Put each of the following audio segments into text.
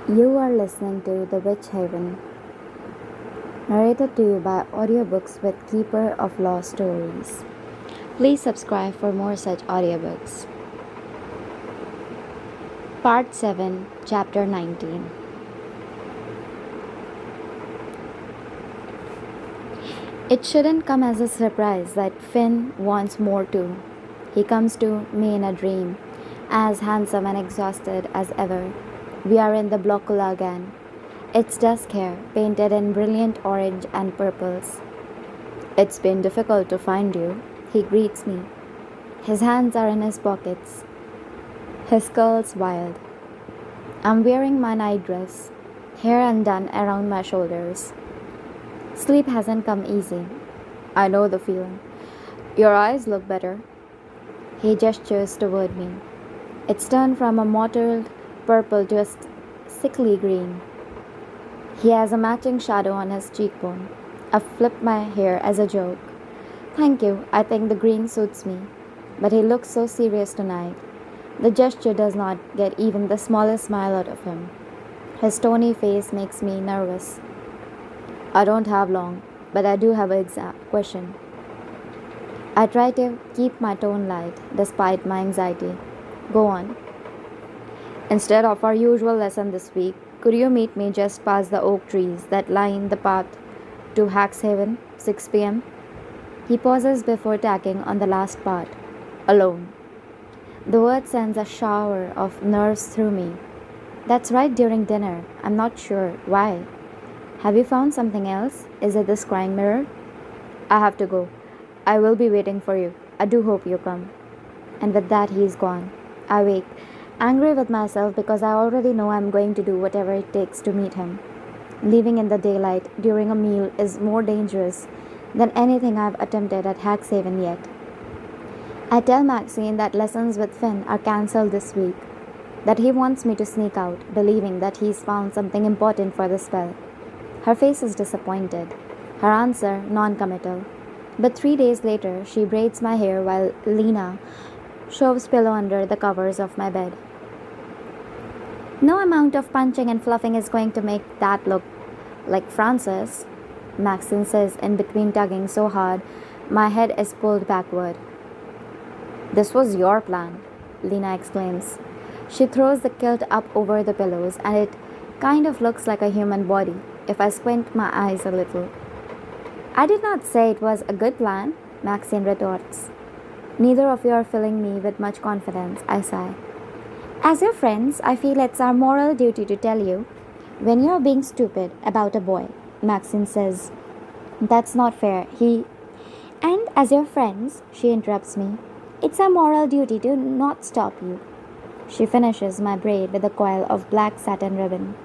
You are listening to The Witch Haven, narrated to you by audiobooks with Keeper of Law Stories. Please subscribe for more such audiobooks. Part 7, Chapter 19. It shouldn't come as a surprise that Finn wants more too. He comes to me in a dream, as handsome and exhausted as ever. We are in the Blockula again. It's dusk here, painted in brilliant orange and purples. It's been difficult to find you, he greets me. His hands are in his pockets, his curls wild. I'm wearing my nightdress, hair undone around my shoulders. Sleep hasn't come easy. I know the feeling. Your eyes look better. He gestures toward me. It's turned from a mottled purple to a sickly green. He has a matching shadow on his cheekbone. I flip my hair as a joke. Thank you, I think the green suits me. But he looks so serious tonight. The gesture does not get even the smallest smile out of him. His stony face makes me nervous. I don't have long, but I do have an exact question. I try to keep my tone light despite my anxiety. Go on. Instead of our usual lesson this week, could you meet me just past the oak trees that line the path to Haxhaven, 6 p.m.? He pauses before tacking on the last part. Alone. The word sends a shower of nerves through me. That's right during dinner. I'm not sure. Why? Have you found something else? Is it the scrying mirror? I have to go. I will be waiting for you. I do hope you come. And with that, he is gone. I wake, angry with myself because I already know I'm going to do whatever it takes to meet him. Leaving in the daylight during a meal is more dangerous than anything I've attempted at Haxhaven yet. I tell Maxine that lessons with Finn are cancelled this week, that he wants me to sneak out, believing that he's found something important for the spell. Her face is disappointed, her answer non-committal. But 3 days later, she braids my hair while Lena shoves pillow under the covers of my bed. No amount of punching and fluffing is going to make that look like Francis, Maxine says in between tugging so hard my head is pulled backward. This was your plan, Lena exclaims. She throws the kilt up over the pillows and it kind of looks like a human body if I squint my eyes a little. I did not say it was a good plan, Maxine retorts. Neither of you are filling me with much confidence, I sigh. As your friends, I feel it's our moral duty to tell you when you're being stupid about a boy, Maxine says. That's not fair. And as your friends, she interrupts me, it's our moral duty to not stop you. She finishes my braid with a coil of black satin ribbon.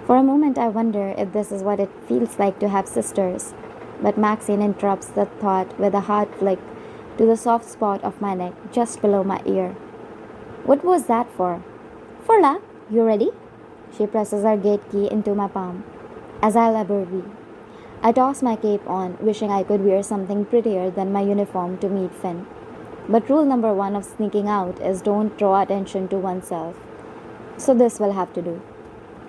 For a moment, I wonder if this is what it feels like to have sisters. But Maxine interrupts the thought with a hard flick to the soft spot of my neck just below my ear. What was that for? For luck. You ready? She presses her gate key into my palm, as I'll ever be. I toss my cape on, wishing I could wear something prettier than my uniform to meet Finn. But rule number 1 of sneaking out is don't draw attention to oneself. So this will have to do.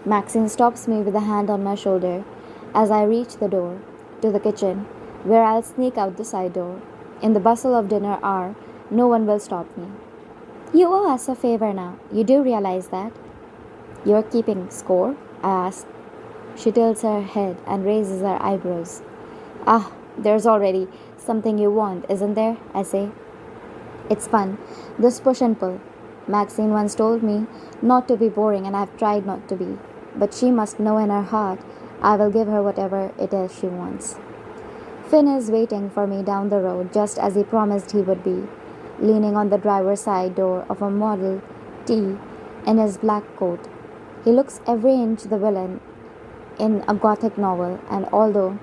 Maxine stops me with a hand on my shoulder as I reach the door to the kitchen, where I'll sneak out the side door. In the bustle of dinner hour, no one will stop me. You owe us a favor now. You do realize that? You're keeping score? I ask. She tilts her head and raises her eyebrows. Ah, there's already something you want, isn't there? I say. It's fun, this push and pull. Maxine once told me not to be boring and I've tried not to be. But she must know in her heart I will give her whatever it is she wants. Finn is waiting for me down the road just as he promised he would be, leaning on the driver's side door of a Model T in his black coat. He looks every inch the villain in a gothic novel, and although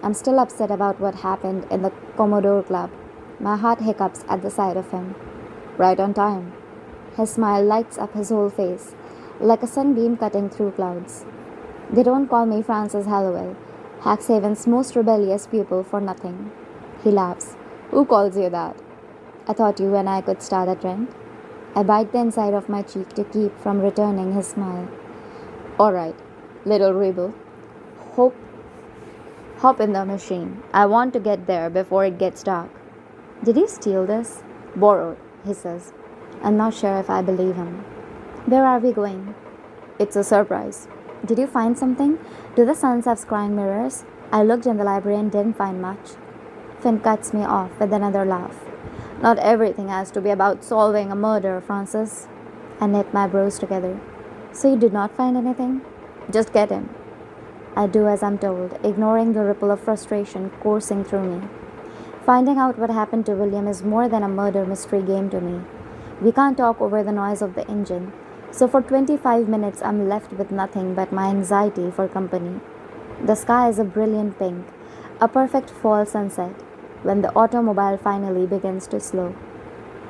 I'm still upset about what happened in the Commodore Club, my heart hiccups at the sight of him. Right on time. His smile lights up his whole face, like a sunbeam cutting through clouds. They don't call me Francis Hallowell, Haxhaven's most rebellious pupil, for nothing. He laughs. Who calls you that? I thought you and I could start a trend. I bite the inside of my cheek to keep from returning his smile. Alright, little rebel. Hope, hop in the machine. I want to get there before it gets dark. Did you steal this? Borrowed, he says. I'm not sure if I believe him. Where are we going? It's a surprise. Did you find something? Do the suns have scrying mirrors? I looked in the library and didn't find much. Finn cuts me off with another laugh. Not everything has to be about solving a murder, Francis. I knit my brows together. So you did not find anything? Just get him. I do as I'm told, ignoring the ripple of frustration coursing through me. Finding out what happened to William is more than a murder mystery game to me. We can't talk over the noise of the engine, so for 25 minutes I'm left with nothing but my anxiety for company. The sky is a brilliant pink, a perfect fall sunset, when the automobile finally begins to slow.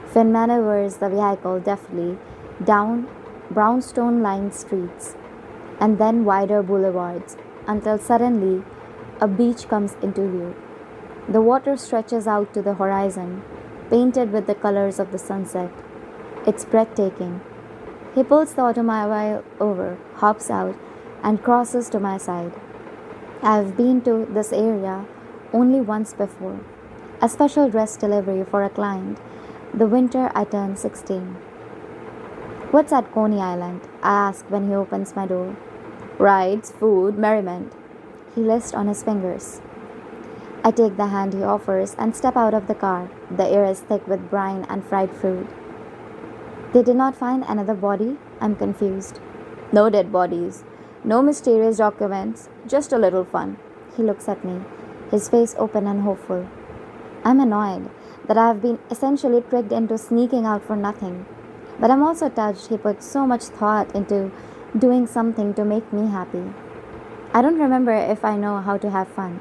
Finn maneuvers the vehicle deftly down brownstone-lined streets and then wider boulevards until suddenly a beach comes into view. The water stretches out to the horizon, painted with the colors of the sunset. It's breathtaking. He pulls the automobile over, hops out, and crosses to my side. I've been to this area only once before, a special dress delivery for a client, the winter I turned 16. What's at Coney Island? I ask when he opens my door. Rides, food, merriment. He lists on his fingers. I take the hand he offers and step out of the car. The air is thick with brine and fried fruit. They did not find another body? I'm confused. No dead bodies. No mysterious documents. Just a little fun. He looks at me, his face open and hopeful. I'm annoyed that I have been essentially tricked into sneaking out for nothing. But I'm also touched he put so much thought into doing something to make me happy. I don't remember if I know how to have fun.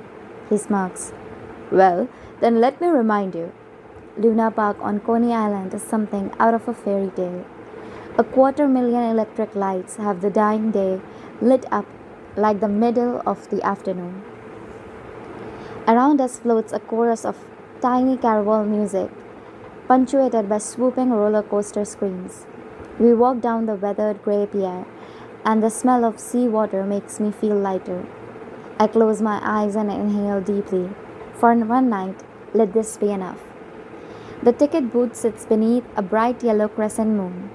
He smirks. Well, then let me remind you. Luna Park on Coney Island is something out of a fairy tale. 250,000 electric lights have the dying day lit up like the middle of the afternoon. Around us floats a chorus of tiny carnival music, punctuated by swooping roller coaster screams. We walk down the weathered grey pier, and the smell of seawater makes me feel lighter. I close my eyes and inhale deeply. For one night, let this be enough. The ticket booth sits beneath a bright yellow crescent moon,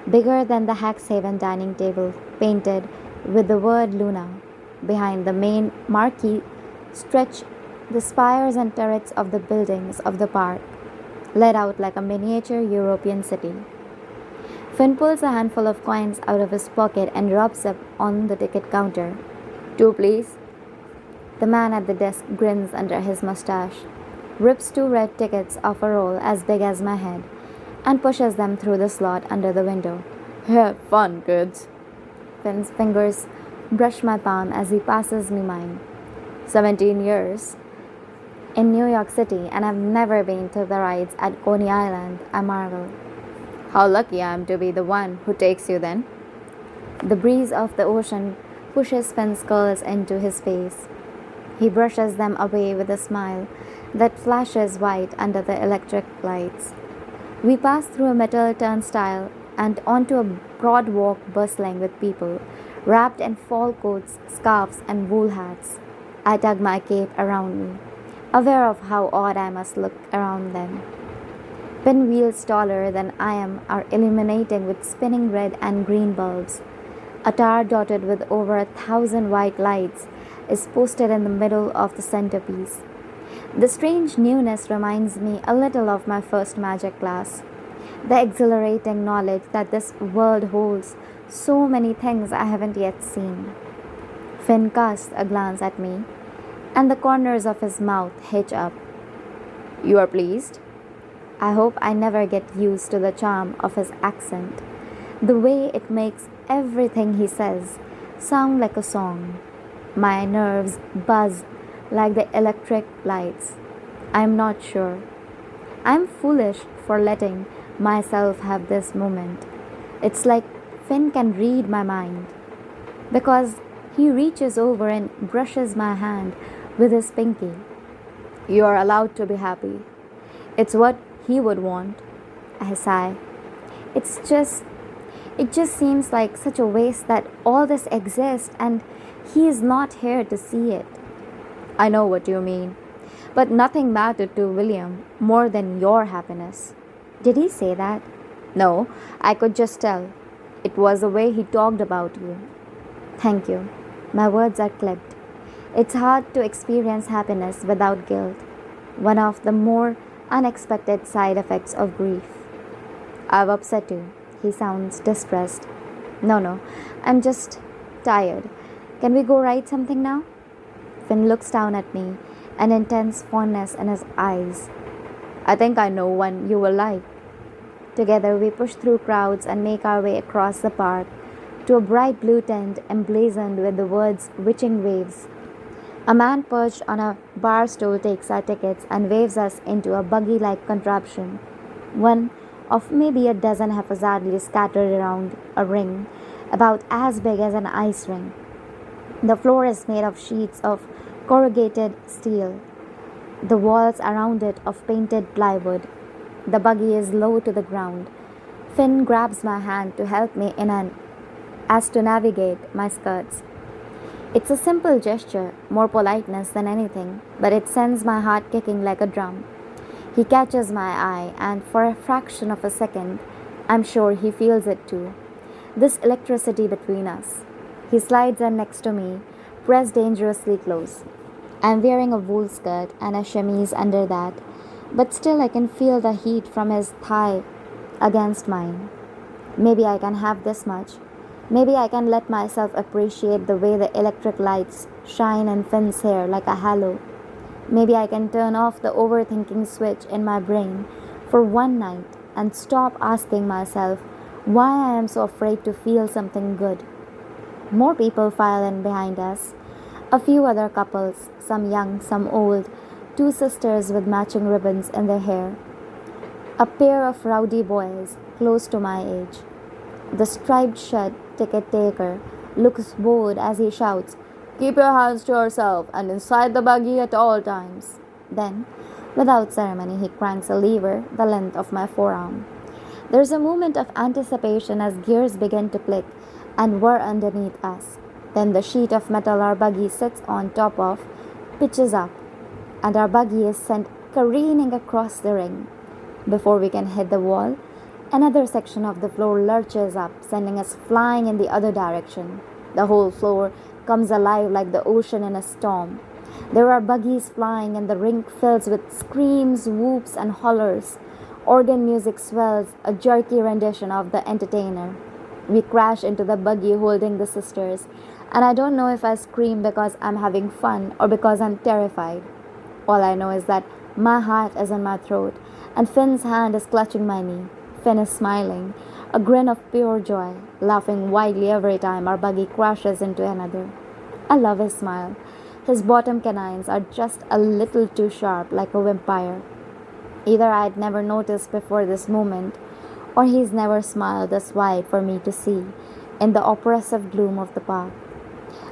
bigger than the Haxhaven dining table, painted with the word Luna. Behind the main marquee stretch the spires and turrets of the buildings of the park, laid out like a miniature European city. Finn pulls a handful of coins out of his pocket and rubs up on the ticket counter. 2, please. The man at the desk grins under his mustache, rips 2 red tickets off a roll as big as my head, and pushes them through the slot under the window. Have fun, kids. Finn's fingers brush my palm as he passes me mine. 17 years in New York City, and I've never been to the rides at Coney Island, I marvel. How lucky I am to be the one who takes you then. The breeze of the ocean pushes Finn's curls into his face. He brushes them away with a smile that flashes white under the electric lights. We pass through a metal turnstile and onto a broad walk bustling with people, wrapped in fall coats, scarves, and wool hats. I tug my cape around me, aware of how odd I must look around them. Pinwheels taller than I am are illuminating with spinning red and green bulbs. A tower dotted with over 1,000 white lights is posted in the middle of the centerpiece. The strange newness reminds me a little of my first magic class. The exhilarating knowledge that this world holds so many things I haven't yet seen. Finn casts a glance at me, and the corners of his mouth hitch up. You are pleased? I hope I never get used to the charm of his accent, the way it makes everything he says sound like a song. My nerves buzz like the electric lights. I'm not sure. I'm foolish for letting myself have this moment. It's like Finn can read my mind, because he reaches over and brushes my hand with his pinky. You are allowed to be happy. It's what he would want. I sigh. It's just, It just seems like such a waste that all this exists and he is not here to see it. I know what you mean. But nothing mattered to William more than your happiness. Did he say that? No, I could just tell. It was the way he talked about you. Thank you. My words are clipped. It's hard to experience happiness without guilt, one of the more unexpected side effects of grief. I've upset you. He sounds distressed. No, no, I'm just tired. Can we go write something now? Finn looks down at me, an intense fondness in his eyes. I think I know one you will like. Together we push through crowds and make our way across the park to a bright blue tent emblazoned with the words Witching Waves. A man perched on a bar stool takes our tickets and waves us into a buggy like contraption, one of maybe a dozen haphazardly scattered around a ring about as big as an ice rink. The floor is made of sheets of corrugated steel, the walls around it of painted plywood. The buggy is low to the ground. Finn grabs my hand to help me in an as to navigate my skirts. It's a simple gesture, more politeness than anything, but it sends my heart kicking like a drum. He catches my eye, and for a fraction of a second, I'm sure he feels it too. This electricity between us. He slides in next to me, pressed dangerously close. I'm wearing a wool skirt and a chemise under that, but still I can feel the heat from his thigh against mine. Maybe I can have this much. Maybe I can let myself appreciate the way the electric lights shine in Finn's hair like a halo. Maybe I can turn off the overthinking switch in my brain for one night and stop asking myself why I am so afraid to feel something good. More people file in behind us. A few other couples, some young, some old, two sisters with matching ribbons in their hair. A pair of rowdy boys, close to my age. The striped shirt ticket taker looks bored as he shouts, "Keep your hands to yourself and inside the buggy at all times." Then, without ceremony, he cranks a lever the length of my forearm. There's a moment of anticipation as gears begin to click and whir underneath us. Then the sheet of metal our buggy sits on top of pitches up, and our buggy is sent careening across the ring. Before we can hit the wall, another section of the floor lurches up, sending us flying in the other direction. The whole floor comes alive like the ocean in a storm. There are buggies flying, and the rink fills with screams, whoops, and hollers. Organ music swells, a jerky rendition of The Entertainer. We crash into the buggy holding the sisters, and I don't know if I scream because I'm having fun or because I'm terrified. All I know is that my heart is in my throat, and Finn's hand is clutching my knee. Finn is smiling, a grin of pure joy, laughing wildly every time our buggy crashes into another. I love his smile. His bottom canines are just a little too sharp, like a vampire. Either I'd never noticed before this moment, or he's never smiled this wide for me to see in the oppressive gloom of the park.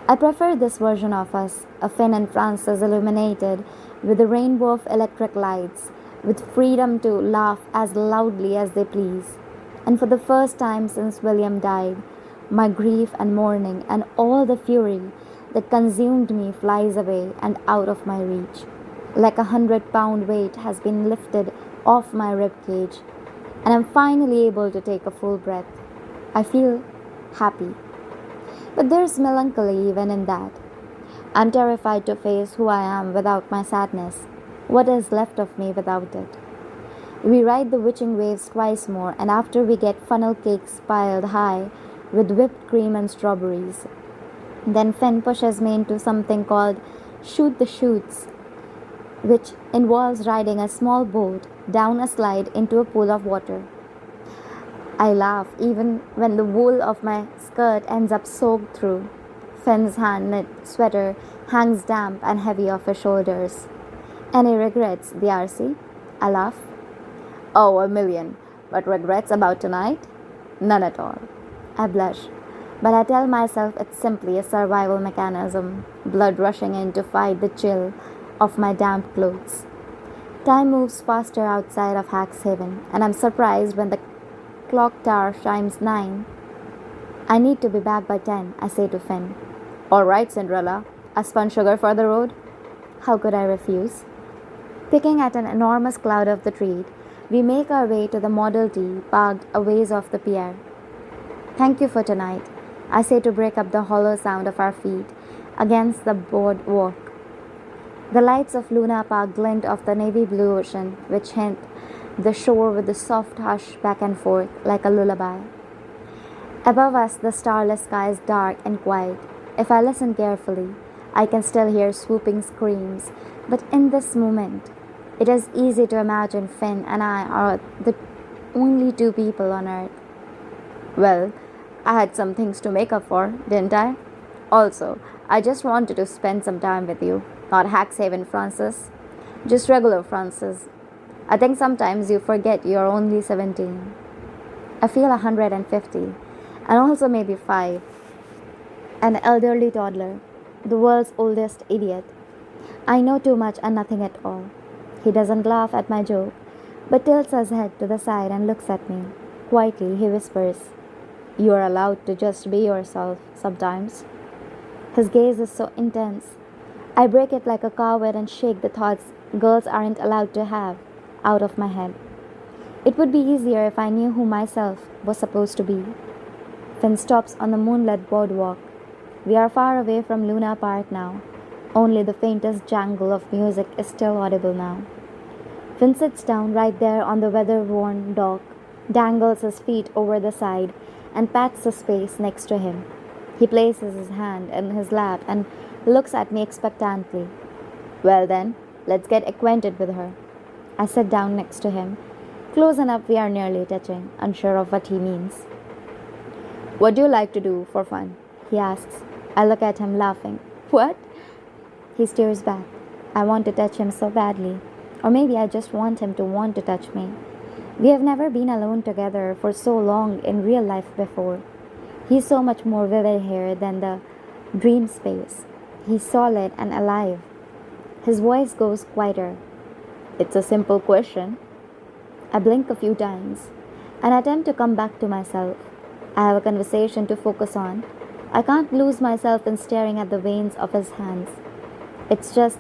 I prefer this version of us, a Finn and Frances illuminated with a rainbow of electric lights, with freedom to laugh as loudly as they please. And for the first time since William died, my grief and mourning and all the fury that consumed me flies away and out of my reach. Like 100-pound weight has been lifted off my ribcage, and I'm finally able to take a full breath. I feel happy. But there's melancholy even in that. I'm terrified to face who I am without my sadness, what is left of me without it. We ride the witching waves twice more, and after we get funnel cakes piled high with whipped cream and strawberries. Then Finn pushes me into something called Shoot the Chutes, which involves riding a small boat down a slide into a pool of water. I laugh even when the wool of my skirt ends up soaked through. Finn's hand-knit sweater hangs damp and heavy off his shoulders. Any regrets, DRC? I laugh. Oh, a million. But regrets about tonight? None at all. I blush, but I tell myself it's simply a survival mechanism, blood rushing in to fight the chill of my damp clothes. Time moves faster outside of Haxhaven, and I'm surprised when the clock tower chimes 9. I need to be back by 10, I say to Finn. All right, Cinderella. A spun sugar for the road? How could I refuse? Picking at an enormous cloud of the treat, we make our way to the Model T parked a ways off the pier. Thank you for tonight, I say to break up the hollow sound of our feet against the boardwalk. The lights of Luna Park glint off the navy blue ocean, which hint the shore with a soft hush back and forth like a lullaby. Above us, the starless sky is dark and quiet. If I listen carefully, I can still hear swooping screams, but in this moment, it is easy to imagine Finn and I are the only two people on Earth. Well, I had some things to make up for, didn't I? Also, I just wanted to spend some time with you, not Haxhaven Francis, just regular Francis. I think sometimes you forget you're only 17. I feel 150, and also maybe 5. An elderly toddler, the world's oldest idiot. I know too much and nothing at all. He doesn't laugh at my joke, but tilts his head to the side and looks at me. Quietly, he whispers, You are allowed to just be yourself sometimes. His gaze is so intense. I break it like a coward and shake the thoughts girls aren't allowed to have out of my head. It would be easier if I knew who myself was supposed to be. Finn stops on the moonlit boardwalk. We are far away from Luna Park now. Only the faintest jangle of music is still audible now. Finn sits down right there on the weather-worn dock, dangles his feet over the side, and pats the space next to him. He places his hand in his lap and looks at me expectantly. Well then, let's get acquainted with her. I sit down next to him. Close enough we are nearly touching, unsure of what he means. What do you like to do for fun? He asks. I look at him laughing. What? He stares back. I want to touch him so badly. Or maybe I just want him to want to touch me. We have never been alone together for so long in real life before. He's so much more vivid here than the dream space. He's solid and alive. His voice goes quieter. It's a simple question. I blink a few times and attempt to come back to myself. I have a conversation to focus on. I can't lose myself in staring at the veins of his hands. It's just,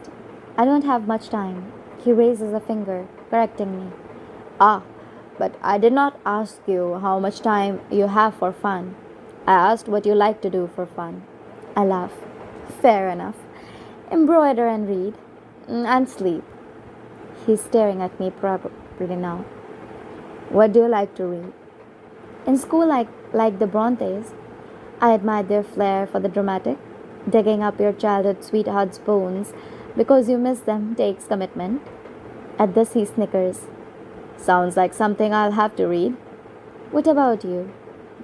I don't have much time. He raises a finger, correcting me. Ah, but I did not ask you how much time you have for fun. I asked what you like to do for fun. I laugh. Fair enough. Embroider and read. And sleep. He's staring at me probably now. What do you like to read? In school, like the Brontes, I admired their flair for the dramatic. Digging up your childhood sweetheart's bones because you miss them takes commitment. At this he snickers. Sounds like something I'll have to read. What about you?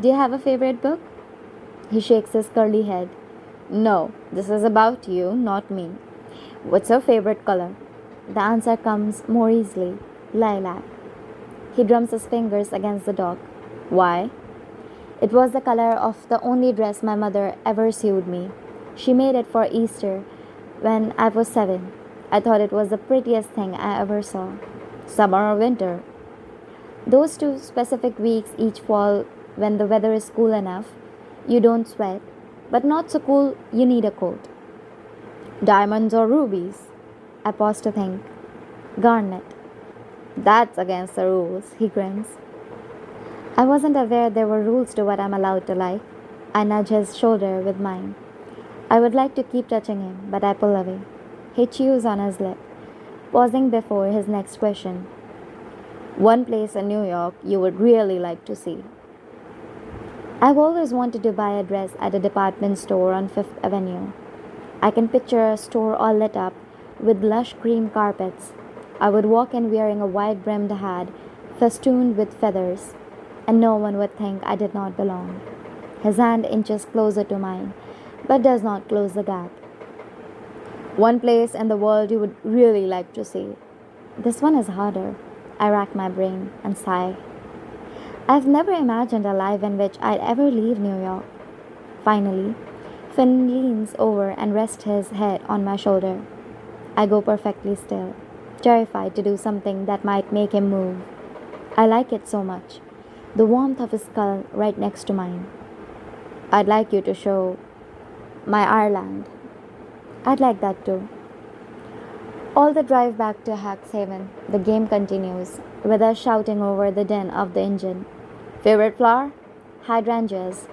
Do you have a favorite book? He shakes his curly head. No, this is about you, not me. What's your favorite color? The answer comes more easily. Lilac. He drums his fingers against the dock. Why? It was the color of the only dress my mother ever sewed me. She made it for Easter when I was 7. I thought it was the prettiest thing I ever saw. Summer or winter? Those 2 specific weeks each fall when the weather is cool enough. You don't sweat, but not so cool you need a coat. Diamonds or rubies? I pause to think. Garnet. That's against the rules, he grins. I wasn't aware there were rules to what I'm allowed to like. I nudge his shoulder with mine. I would like to keep touching him, but I pull away. He chews on his lip, pausing before his next question. One place in New York you would really like to see. I've always wanted to buy a dress at a department store on Fifth Avenue. I can picture a store all lit up with lush cream carpets. I would walk in wearing a wide-brimmed hat festooned with feathers, and no one would think I did not belong. His hand inches closer to mine, but does not close the gap. One place in the world you would really like to see. This one is harder. I rack my brain and sigh. I've never imagined a life in which I'd ever leave New York. Finally, Finn leans over and rests his head on my shoulder. I go perfectly still, terrified to do something that might make him move. I like it so much. The warmth of his skull right next to mine. I'd like you to show my Ireland. I'd like that too. All the drive back to Haxhaven, the game continues, with us shouting over the din of the engine. Favorite flower? Hydrangeas.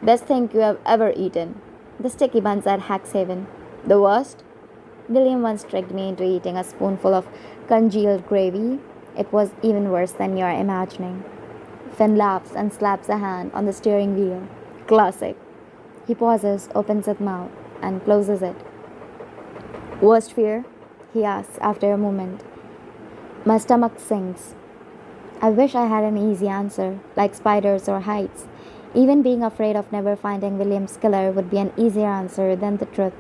Best thing you have ever eaten. The sticky buns at Haxhaven. The worst? William once tricked me into eating a spoonful of congealed gravy. It was even worse than you're imagining. Finn laughs and slaps a hand on the steering wheel. Classic. He pauses, opens his mouth, and closes it. Worst fear? He asks after a moment. My stomach sinks. I wish I had an easy answer, like spiders or heights. Even being afraid of never finding William's killer would be an easier answer than the truth.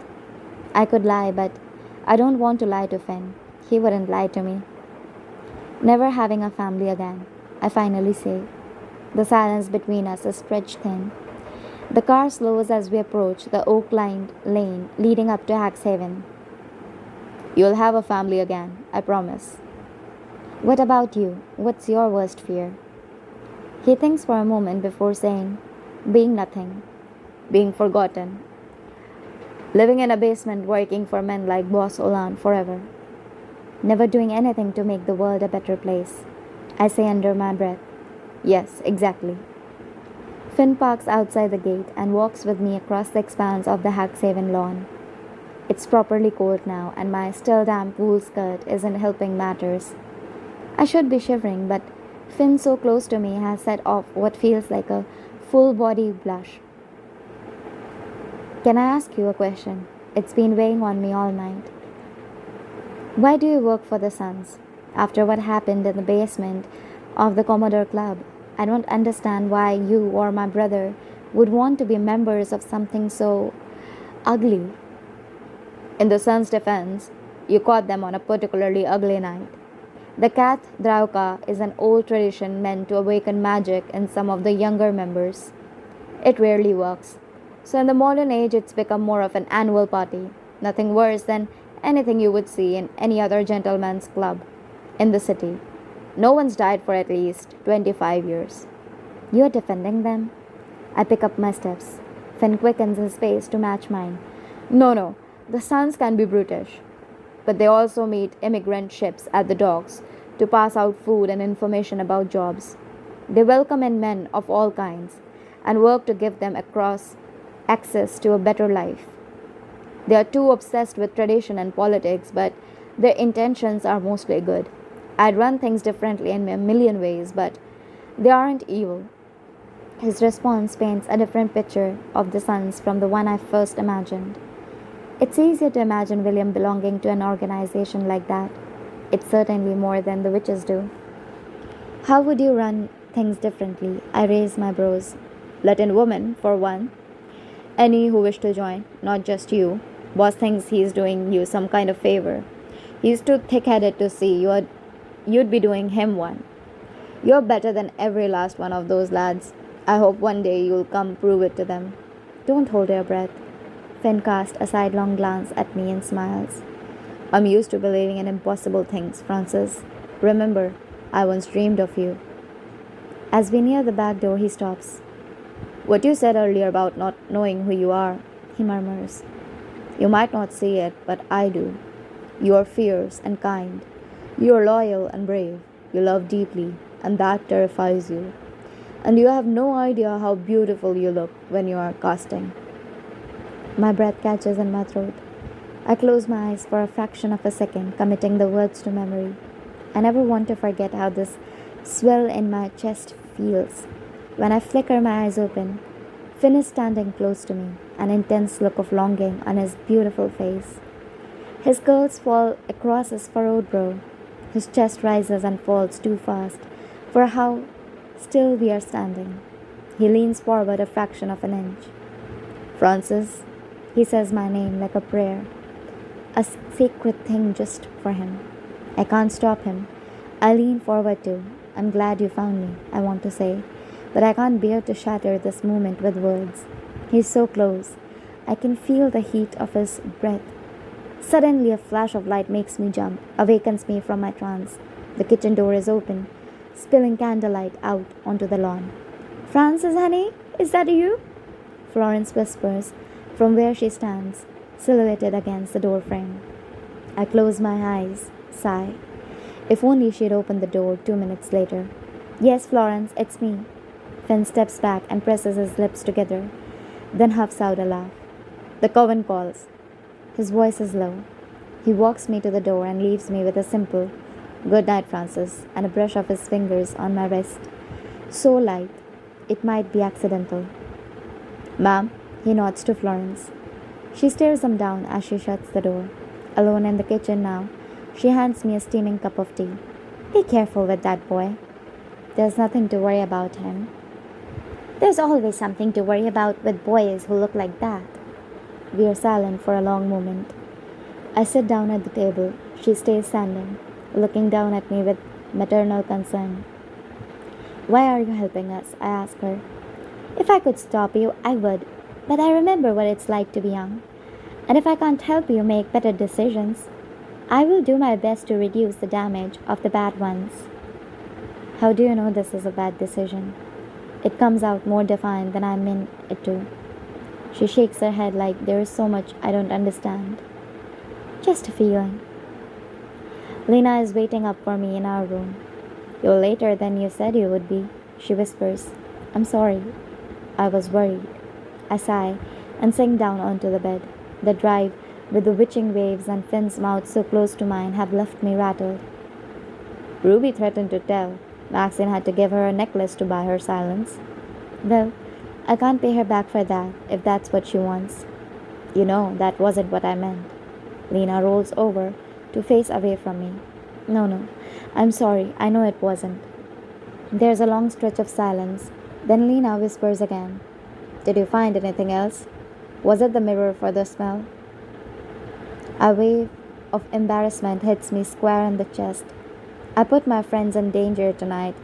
I could lie, but I don't want to lie to Finn. He wouldn't lie to me. Never having a family again, I finally say. The silence between us is stretched thin. The car slows as we approach the oak-lined lane leading up to Haxhaven. You'll have a family again, I promise. What about you? What's your worst fear? He thinks for a moment before saying, being nothing, being forgotten, living in a basement working for men like Boss Olan forever, never doing anything to make the world a better place. I say under my breath, yes, exactly. Finn parks outside the gate and walks with me across the expanse of the Haxhaven lawn. It's properly cold now, and my still damp wool skirt isn't helping matters. I should be shivering, but Finn so close to me has set off what feels like a full body blush. Can I ask you a question? It's been weighing on me all night. Why do you work for the Suns? After what happened in the basement of the Commodore Club, I don't understand why you or my brother would want to be members of something so ugly. In the Suns' defense, you caught them on a particularly ugly night. The Kath Drauka is an old tradition meant to awaken magic in some of the younger members. It rarely works. So in the modern age, it's become more of an annual party. Nothing worse than anything you would see in any other gentleman's club in the city. No one's died for at least 25 years. You're defending them? I pick up my steps. Finn quickens his pace to match mine. No. The Suns can be brutish. But they also meet immigrant ships at the docks to pass out food and information about jobs. They welcome in men of all kinds and work to give them access to a better life. They are too obsessed with tradition and politics, but their intentions are mostly good. I'd run things differently in a million ways, but they aren't evil. His response paints a different picture of the Suns from the one I first imagined. It's easier to imagine William belonging to an organization like that. It's certainly more than the witches do. How would you run things differently? I raise my brows. Let in women, for one. Any who wish to join, not just you. Boss thinks he's doing you some kind of favor. He's too thick-headed to see you'd be doing him one. You're better than every last one of those lads. I hope one day you'll come prove it to them. Don't hold your breath. Finn casts a sidelong glance at me and smiles. I'm used to believing in impossible things, Francis. Remember, I once dreamed of you. As we near the back door, he stops. What you said earlier about not knowing who you are, he murmurs. You might not see it, but I do. You are fierce and kind. You are loyal and brave. You love deeply, and that terrifies you. And you have no idea how beautiful you look when you are casting. My breath catches in my throat. I close my eyes for a fraction of a second, committing the words to memory. I never want to forget how this swell in my chest feels. When I flicker my eyes open, Finn is standing close to me, an intense look of longing on his beautiful face. His curls fall across his furrowed brow. His chest rises and falls too fast for how still we are standing. He leans forward a fraction of an inch. Francis, he says my name like a prayer, a sacred thing just for him. I can't stop him. I lean forward too. I'm glad you found me, I want to say, but I can't bear to shatter this moment with words. He's so close. I can feel the heat of his breath. Suddenly a flash of light makes me jump, awakens me from my trance. The kitchen door is open, spilling candlelight out onto the lawn. Francis, honey, is that you? Florence whispers from where she stands, silhouetted against the doorframe. I close my eyes, sigh. If only she'd opened the door 2 minutes later. Yes, Florence, it's me. Finn steps back and presses his lips together, then huffs out a laugh. The coven calls. His voice is low. He walks me to the door and leaves me with a simple, "Good night, Francis," and a brush of his fingers on my wrist. So light, it might be accidental. "Ma'am," he nods to Florence. She stares him down as she shuts the door. Alone in the kitchen now, she hands me a steaming cup of tea. "Be careful with that boy." "There's nothing to worry about him." "There's always something to worry about with boys who look like that." We are silent for a long moment. I sit down at the table. She stays standing, looking down at me with maternal concern. "Why are you helping us?" I ask her. "If I could stop you, I would. But I remember what it's like to be young. And if I can't help you make better decisions, I will do my best to reduce the damage of the bad ones." "How do you know this is a bad decision?" It comes out more defined than I mean it to. She shakes her head like there is so much I don't understand. "Just a feeling." Lena is waiting up for me in our room. "You're later than you said you would be," she whispers. "I'm sorry. I was worried." I sigh and sink down onto the bed. The drive, with the witching waves and Finn's mouth so close to mine, have left me rattled. "Ruby threatened to tell. Maxine had to give her a necklace to buy her silence." "Well, I can't pay her back for that, if that's what she wants." "You know, that wasn't what I meant." Lena rolls over to face away from me. No, I'm sorry, I know it wasn't." There's a long stretch of silence. Then Lena whispers again. "Did you find anything else? Was it the mirror for the smell?" A wave of embarrassment hits me square in the chest. I put my friends in danger tonight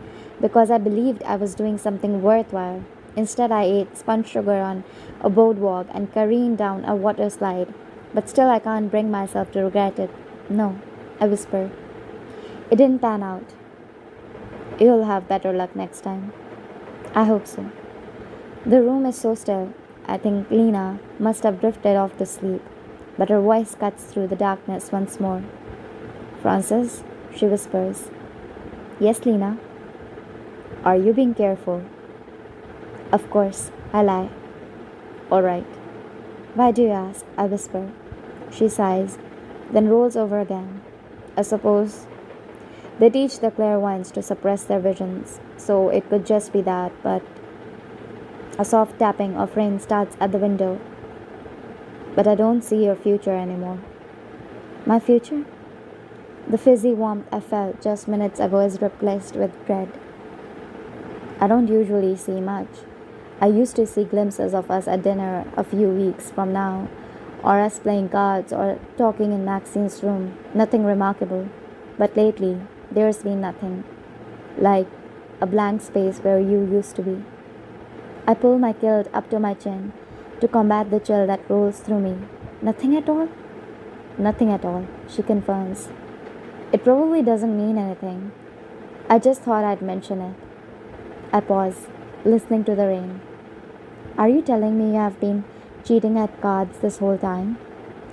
because I believed I was doing something worthwhile. Instead, I ate sponge sugar on a boardwalk and careened down a water slide. But still, I can't bring myself to regret it. "No," I whisper. "It didn't pan out. You'll have better luck next time." "I hope so." The room is so still. I think Lena must have drifted off to sleep, but her voice cuts through the darkness once more. "Francis," she whispers. "Yes, Lena." "Are you being careful?" "Of course," I lie. "All right." "Why do you ask?" I whisper. She sighs, then rolls over again. "I suppose they teach the clairvoyants to suppress their visions, so it could just be that, but..." A soft tapping of rain starts at the window. "But I don't see your future anymore." "My future?" The fizzy warmth I felt just minutes ago is replaced with dread. "I don't usually see much. I used to see glimpses of us at dinner a few weeks from now, or us playing cards or talking in Maxine's room. Nothing remarkable. But lately, there's been nothing. Like a blank space where you used to be." I pull my kilt up to my chin to combat the chill that rolls through me. "Nothing at all?" "Nothing at all," she confirms. "It probably doesn't mean anything. I just thought I'd mention it." I pause, listening to the rain. "Are you telling me you have been cheating at cards this whole time?"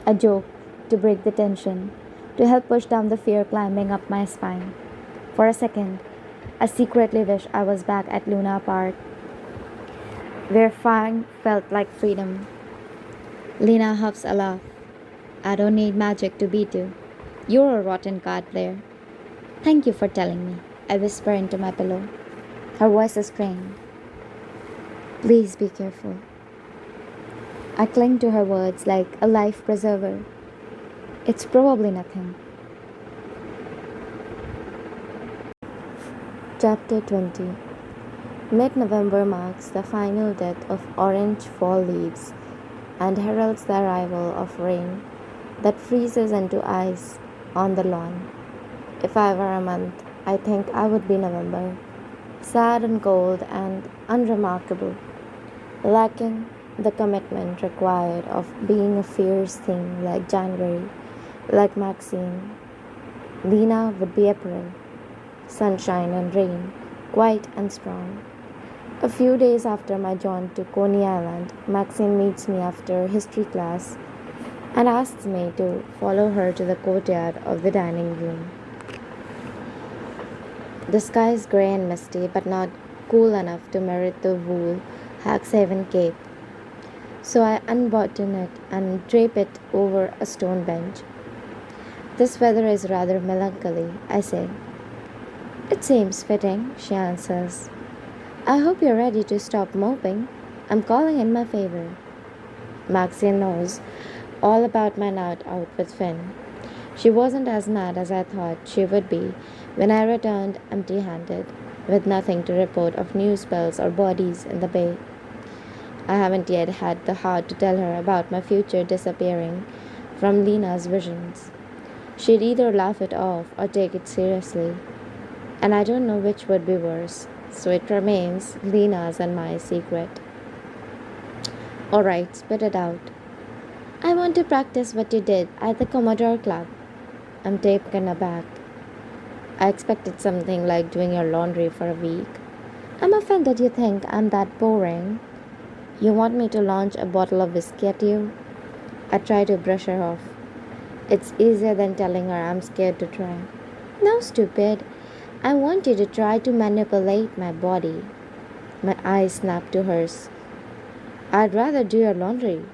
I joke to break the tension, to help push down the fear climbing up my spine. For a second, I secretly wish I was back at Luna Park, where flying felt like freedom. Lena huffs a laugh. "I don't need magic to beat you. You're a rotten card player." "Thank you for telling me," I whisper into my pillow. Her voice is strained. "Please be careful." I cling to her words like a life preserver. "It's probably nothing." Chapter 20. Mid-November marks the final death of orange fall leaves and heralds the arrival of rain that freezes into ice on the lawn. If I were a month, I think I would be November. Sad and cold and unremarkable, lacking the commitment required of being a fierce thing like January, like Maxine. Lena would be April, sunshine and rain, quiet and strong. A few days after my jaunt to Coney Island, Maxine meets me after history class and asks me to follow her to the courtyard of the dining room. The sky is grey and misty, but not cool enough to merit the wool Haven cape. So I unbutton it and drape it over a stone bench. This weather is rather melancholy, I say. It seems fitting, she answers. I hope you're ready to stop moping. I'm calling in my favor. Maxine knows all about my night out with Finn. She wasn't as mad as I thought she would be when I returned empty handed, with nothing to report of new spells or bodies in the bay. I haven't yet had the heart to tell her about my future disappearing from Lena's visions. She'd either laugh it off or take it seriously, and I don't know which would be worse, so it remains Lena's and my secret. Alright, spit it out. I want to practice what you did at the Commodore Club. I'm taken aback. I expected something like doing your laundry for a week. I'm offended you think I'm that boring. You want me to launch a bottle of whiskey at you? I try to brush her off. It's easier than telling her I'm scared to try. No, stupid. I want you to try to manipulate my body. My eyes snap to hers. I'd rather do your laundry.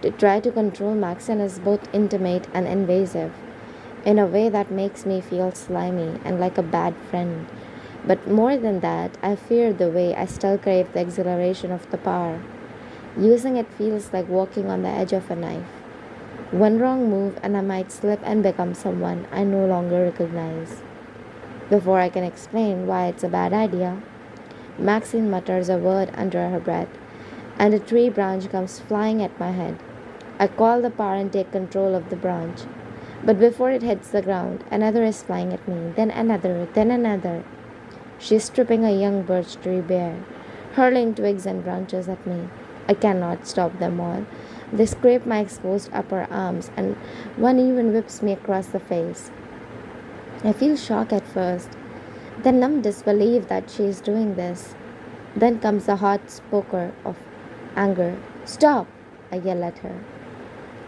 To try to control Maxine is both intimate and invasive, in a way that makes me feel slimy and like a bad friend. But more than that, I fear the way I still crave the exhilaration of the power. Using it feels like walking on the edge of a knife. One wrong move and I might slip and become someone I no longer recognize. Before I can explain why it's a bad idea, Maxine mutters a word under her breath, and a tree branch comes flying at my head. I call the power and take control of the branch. But before it hits the ground, another is flying at me, then another, then another. She is stripping a young birch tree bare, hurling twigs and branches at me. I cannot stop them all. They scrape my exposed upper arms, and one even whips me across the face. I feel shock at first, then numb disbelief that she is doing this. Then comes the hot poker of anger. Stop! I yell at her.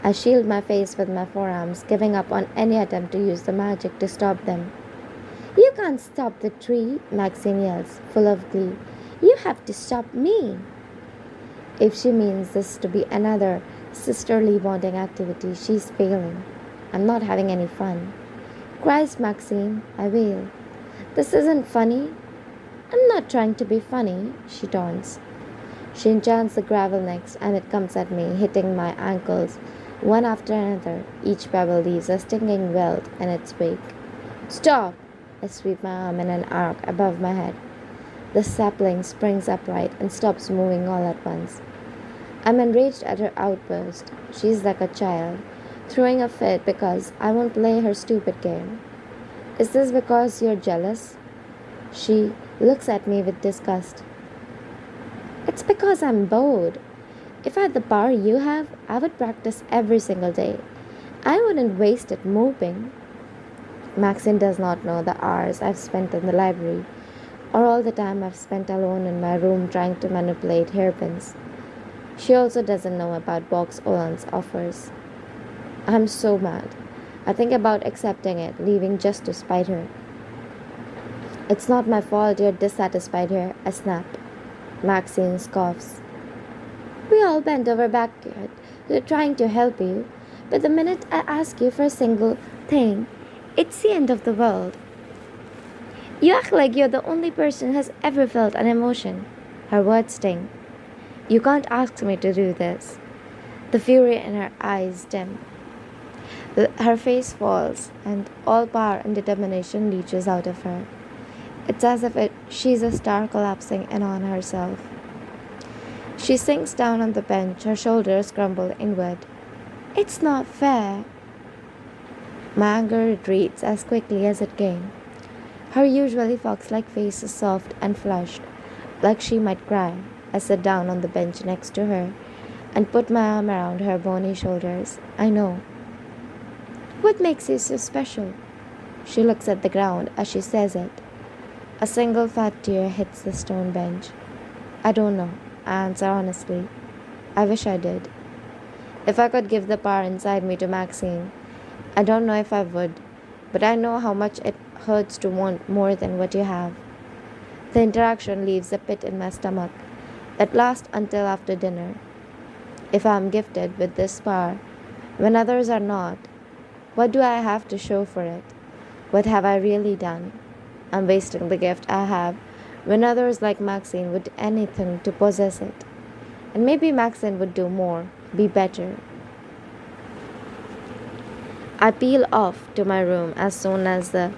I shield my face with my forearms, giving up on any attempt to use the magic to stop them. You can't stop the tree, Maxine yells, full of glee. You have to stop me. If she means this to be another sisterly bonding activity, she's failing. I'm not having any fun. Christ, Maxine, I wail. This isn't funny. I'm not trying to be funny, she taunts. She enchants the gravel next, and it comes at me, hitting my ankles, one after another. Each pebble leaves a stinging welt in its wake. Stop! I sweep my arm in an arc above my head. The sapling springs upright and stops moving all at once. I'm enraged at her outburst. She's like a child, throwing a fit because I won't play her stupid game. Is this because you're jealous? She looks at me with disgust. It's because I'm bored. If I had the power you have, I would practice every single day. I wouldn't waste it moping. Maxine does not know the hours I've spent in the library, or all the time I've spent alone in my room trying to manipulate hairpins. She also doesn't know about Box Olan's offers. I'm so mad. I think about accepting it, leaving just to spite her. It's not my fault you're dissatisfied here, I snap. Maxine scoffs. We all bend over backward, trying to help you, but the minute I ask you for a single thing, it's the end of the world. You act like you're the only person who has ever felt an emotion. Her words sting. You can't ask me to do this. The fury in her eyes dim. Her face falls, and all power and determination leaches out of her. It's as if she's a star collapsing in on herself. She sinks down on the bench, her shoulders crumble inward. It's not fair. My anger retreats as quickly as it came. Her usually fox-like face is soft and flushed, like she might cry. I sit down on the bench next to her and put my arm around her bony shoulders. I know. What makes you so special? She looks at the ground as she says it. A single fat tear hits the stone bench. I don't know. I answer honestly. I wish I did. If I could give the power inside me to Maxine, I don't know if I would, but I know how much it hurts to want more than what you have. The interaction leaves a pit in my stomach that lasts until after dinner. If I am gifted with this power, when others are not, what do I have to show for it? What have I really done? I'm wasting the gift I have when others like Maxine would do anything to possess it. And maybe Maxine would do more, be better. I peel off to my room as soon as the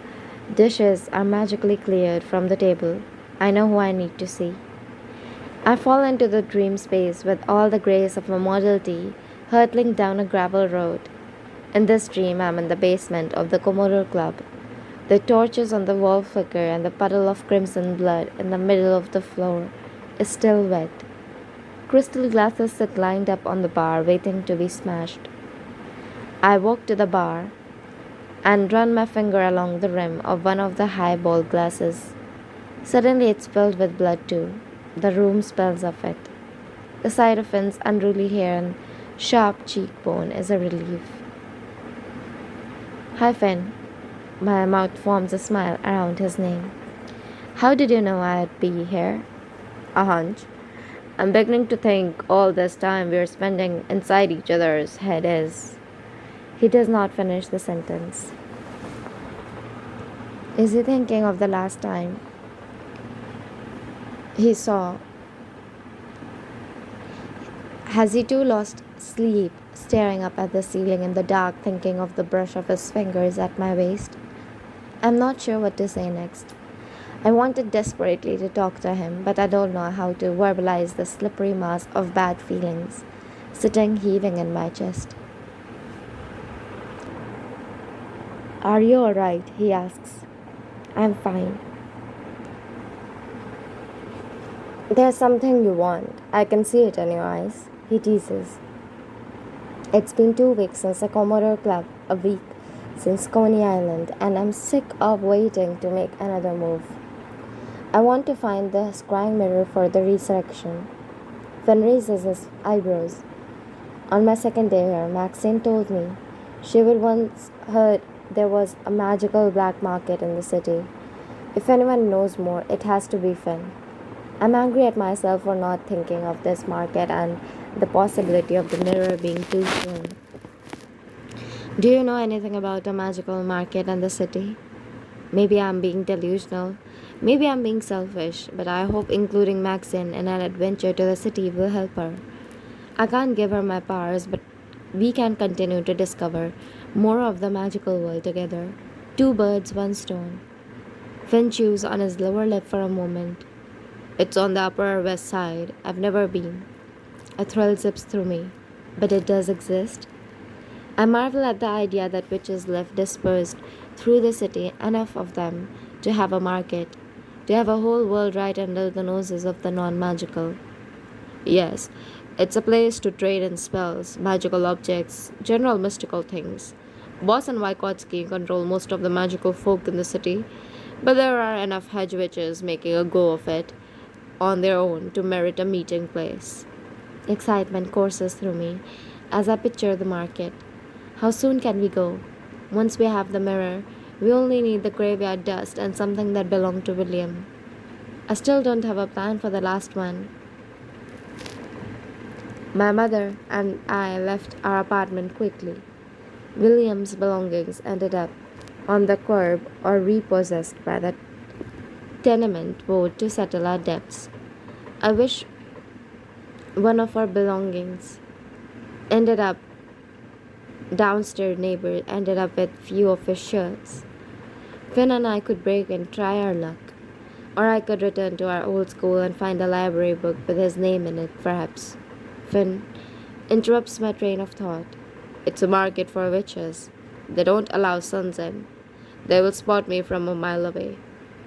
dishes are magically cleared from the table. I know who I need to see. I fall into the dream space with all the grace of a Model T hurtling down a gravel road. In this dream, I'm in the basement of the Commodore Club. The torches on the wall flicker, and the puddle of crimson blood in the middle of the floor is still wet. Crystal glasses sit lined up on the bar, waiting to be smashed. I walk to the bar and run my finger along the rim of one of the highball glasses. Suddenly, it's filled with blood too. The room smells of it. The sight of Finn's unruly hair and sharp cheekbone is a relief. Hi, Finn. My mouth forms a smile around his name. How did you know I'd be here? A hunch. I'm beginning to think all this time we're spending inside each other's head is. He does not finish the sentence. Is he thinking of the last time he saw? Has he too lost sleep, staring up at the ceiling in the dark, thinking of the brush of his fingers at my waist? I'm not sure what to say next. I wanted desperately to talk to him, but I don't know how to verbalize the slippery mass of bad feelings sitting heaving in my chest. Are you alright? He asks. I'm fine. There's something you want. I can see it in your eyes, he teases. It's been 2 weeks since the Commodore Club, a week since Coney Island, and I'm sick of waiting to make another move. I want to find the scrying mirror for the resurrection. Finn raises his eyebrows. On my second day here, Maxine told me she would once heard there was a magical black market in the city. If anyone knows more, it has to be Finn. I'm angry at myself for not thinking of this market and the possibility of the mirror being too soon. Do you know anything about a magical market in the city? Maybe I'm being delusional. Maybe I'm being selfish, but I hope including Maxine in an adventure to the city will help her. I can't give her my powers, but we can continue to discover more of the magical world together. 2 birds, 1 stone. Finn chews on his lower lip for a moment. It's on the Upper West Side. I've never been. A thrill zips through me. But it does exist. I marvel at the idea that witches live dispersed through the city, enough of them to have a market, to have a whole world right under the noses of the non-magical. Yes, it's a place to trade in spells, magical objects, general mystical things. Boss and Vygotsky control most of the magical folk in the city, but there are enough hedge witches making a go of it on their own to merit a meeting place. Excitement courses through me as I picture the market. How soon can we go? Once we have the mirror, we only need the graveyard dust and something that belonged to William. I still don't have a plan for the last one. My mother and I left our apartment quickly. William's belongings ended up on the curb or repossessed by the tenement board to settle our debts. I wish one of our belongings ended up downstairs neighbor ended up with few of his shirts. Finn and I could break and try our luck. Or I could return to our old school and find a library book with his name in it, perhaps. Finn interrupts my train of thought. It's a market for witches. They don't allow sons in. They will spot me from a mile away.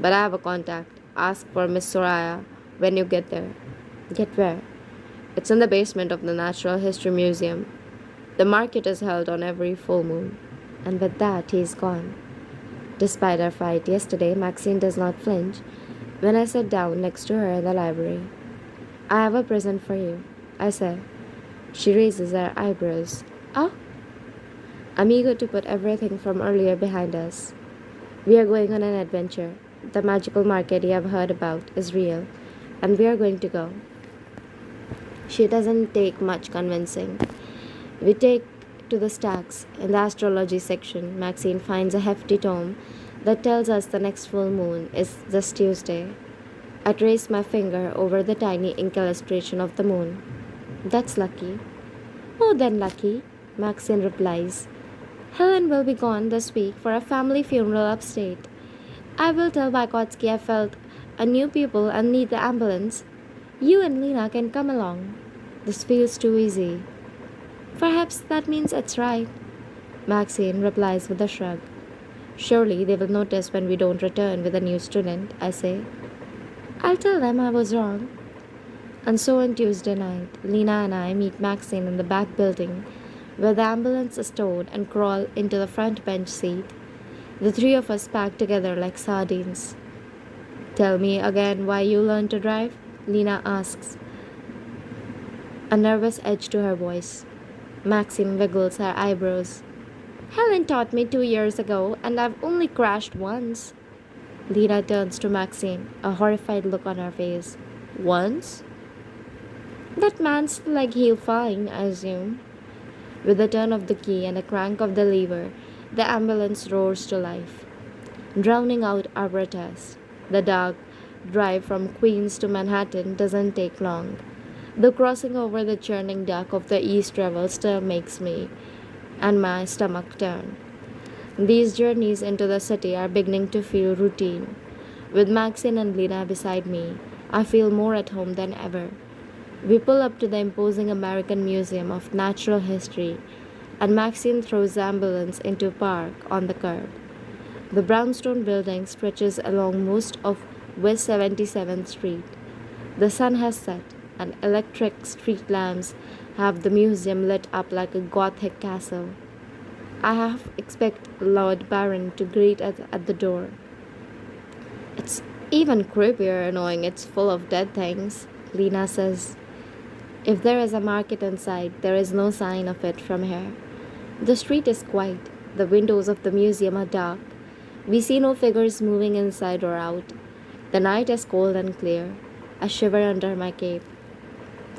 But I have a contact. Ask for Miss Soraya when you get there. Get where? It's in the basement of the Natural History Museum. The market is held on every full moon. And with that, he is gone. Despite our fight yesterday, Maxine does not flinch when I sit down next to her in the library. I have a present for you, I say. She raises her eyebrows. Oh? I'm eager to put everything from earlier behind us. We are going on an adventure. The magical market you have heard about is real, and we are going to go. She doesn't take much convincing. We take to the stacks. In the astrology section, Maxine finds a hefty tome that tells us the next full moon is this Tuesday. I trace my finger over the tiny ink illustration of the moon. That's lucky. More than lucky, Maxine replies. Helen will be gone this week for a family funeral upstate. I will tell Vygotsky I felt a new pupil and need the ambulance. You and Lena can come along. This feels too easy. Perhaps that means it's right, Maxine replies with a shrug. Surely they will notice when we don't return with a new student, I say. I'll tell them I was wrong. And so on Tuesday night, Lena and I meet Maxine in the back building where the ambulance is stored and crawl into the front bench seat. The three of us pack together like sardines. Tell me again why you learned to drive? Lena asks, a nervous edge to her voice. Maxine wiggles her eyebrows. Helen taught me 2 years ago, and I've only crashed once. Lena turns to Maxine, a horrified look on her face. Once? That man's like he'll fine, I assume. With a turn of the key and a crank of the lever, the ambulance roars to life, drowning out our protest. The dark drive from Queens to Manhattan doesn't take long. The crossing over the churning dark of the East River still makes me and my stomach turn. These journeys into the city are beginning to feel routine. With Maxine and Lena beside me, I feel more at home than ever. We pull up to the imposing American Museum of Natural History, and Maxine throws the ambulance into park on the curb. The brownstone building stretches along most of West 77th Street. The sun has set, and electric street lamps have the museum lit up like a Gothic castle. I half expect Lord Byron to greet us at the door. It's even creepier knowing it's full of dead things, Lena says. If there is a market inside, there is no sign of it from here. The street is quiet. The windows of the museum are dark. We see no figures moving inside or out. The night is cold and clear. I shiver under my cape.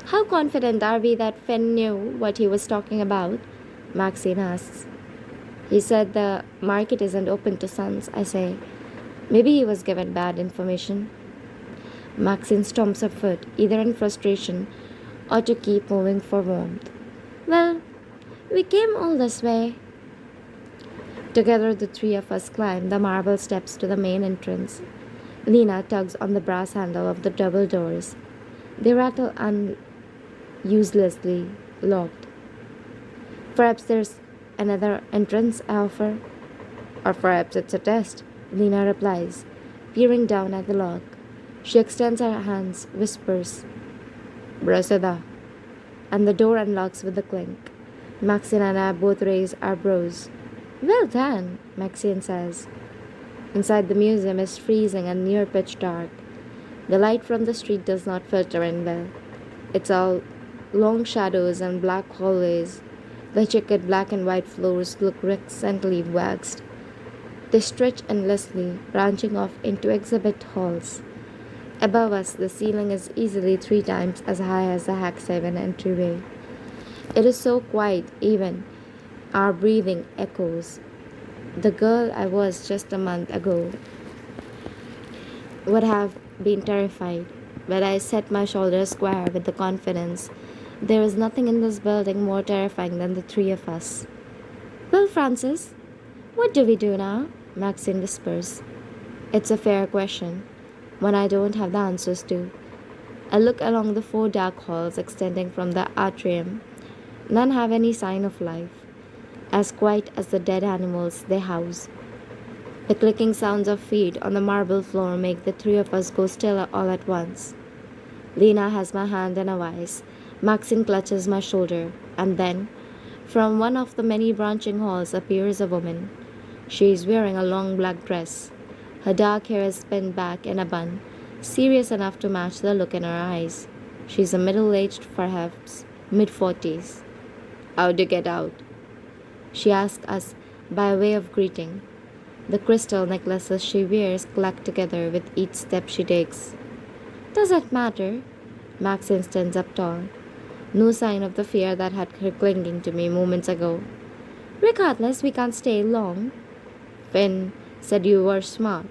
How confident are we that Finn knew what he was talking about? Maxine asks. He said the market isn't open to sons, I say. Maybe he was given bad information. Maxine stomps her foot, either in frustration or to keep moving for warmth. Well, we came all this way. Together, the three of us climb the marble steps to the main entrance. Lena tugs on the brass handle of the double doors. They rattle uselessly locked. Perhaps there's another entrance, I offer. Or perhaps it's a test, Lena replies, peering down at the lock. She extends her hands, whispers, Brasada, and the door unlocks with a clink. Maxine and I both raise our brows. Well done, Maxine says. Inside the museum is freezing and near pitch dark. The light from the street does not filter in well. It's all long shadows and black hallways. The checkered black and white floors look recently waxed. They stretch endlessly, branching off into exhibit halls. Above us, the ceiling is easily 3 times as high as the Hack 7 entryway. It is so quiet, even our breathing echoes. The girl I was just a month ago would have been terrified, but I set my shoulders square with the confidence. There is nothing in this building more terrifying than the three of us. Well, Francis, what do we do now? Maxine whispers. It's a fair question, one I don't have the answers to. I look along the 4 dark halls extending from the atrium. None have any sign of life, as quiet as the dead animals they house. The clicking sounds of feet on the marble floor make the three of us go still all at once. Lena has my hand in a vise. Maxine clutches my shoulder, and then, from one of the many branching halls appears a woman. She is wearing a long black dress. Her dark hair is pinned back in a bun, serious enough to match the look in her eyes. She's a middle aged, perhaps mid-40s. How'd you get out? She asks us by way of greeting. The crystal necklaces she wears clack together with each step she takes. Does it matter? Maxine stands up tall. No sign of the fear that had her clinging to me moments ago. Regardless, we can't stay long. Finn said you were smart.